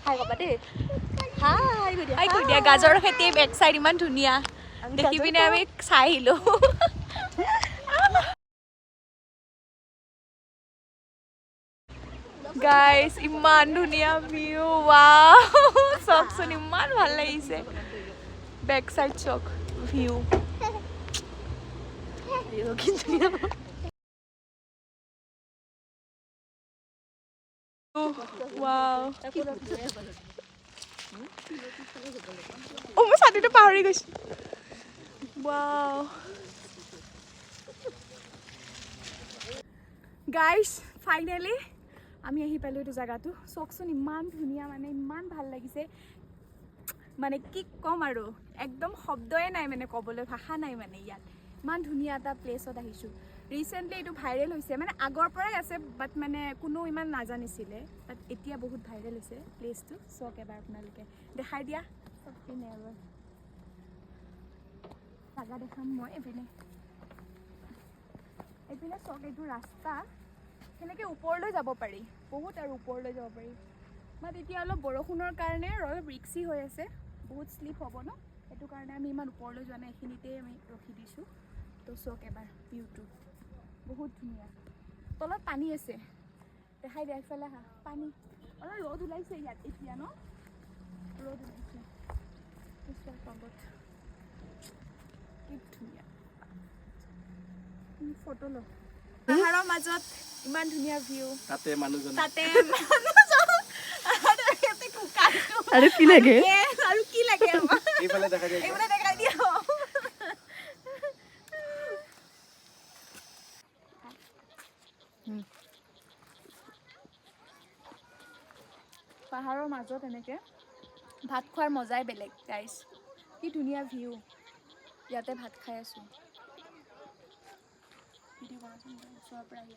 হাই কবা দেই হাই কৈ দিয়া হাই কৈ দিয়া গাজৰৰ খেতি বেক চাইড ইমান ধুনীয়া দেখি পিনে আমি চাই আহিলো গাইস ইমান ধুনীয়া ভিউ ওয়াও চকচোন ইমান ভাল লাগিছে বেক সাইড চক ভিউ ওয়াও ও মই ছাতিটো পাহৰি গৈছো ওয়াও গাইস ফাইনালি আমি আহি পালো এইটো জায়গাটো চকচোন ইমান ধুনীয়া মানে ইমান ভাল লাগিছে মানে কি কম আৰু একদম শব্দই নাই মানে ক'বলৈ ভাষা নাই মানে ইয়াত ইমান ধুনীয়া এটা প্লেছত আহিছোঁ ৰিচেণ্টলি এইটো ভাইৰেল হৈছে মানে আগৰ পৰাই আছে বাট মানে কোনো ইমান নাজানিছিলে বাট এতিয়া বহুত ভাইৰেল হৈছে প্লেচটো চক এবাৰ আপোনালোকে দেখাই দিয়া চবপিনে এবাৰ জাগা দেখাম মই এইপিনে চক এইটো ৰাস্তা সেনেকৈ ওপৰলৈ যাব পাৰি বহুত আৰু ওপৰলৈ যাব পাৰি বাট এতিয়া অলপ বৰষুণৰ কাৰণে অলপ ৰিক্সি হৈ আছে বহুত শ্লিপ হ'ব ন সেইটো কাৰণে আমি ইমান ওপৰলৈ যোৱা নাই এইখিনিতেই আমি ৰখি দিছোঁ তো চক এবাৰ ভিউটো বহুত ধুনীয়া তলত পানী আছে দেখাই দিয়া এইফালে আহা পানী অলপ ৰ'দ ওলাইছে ইয়াত এতিয়া ন ৰ'দ ওলাইছে তলত কি ধুনীয়া ফটো ল পাহাৰৰ মাজত ইমান ধুনীয়া ভিউ তাতে মানুহজন আৰু কি লাগে এইফালে দেখাই দিয়া পাহাৰৰ মাজত এনেকে ভাত খোৱাৰ মজাই বেলেগ গাইছ কি ধুনীয়া ভিউ ইয়াতে ভাত খাই আছো ভিডিঅ' কৰাচোন ওচৰৰ পৰা আহি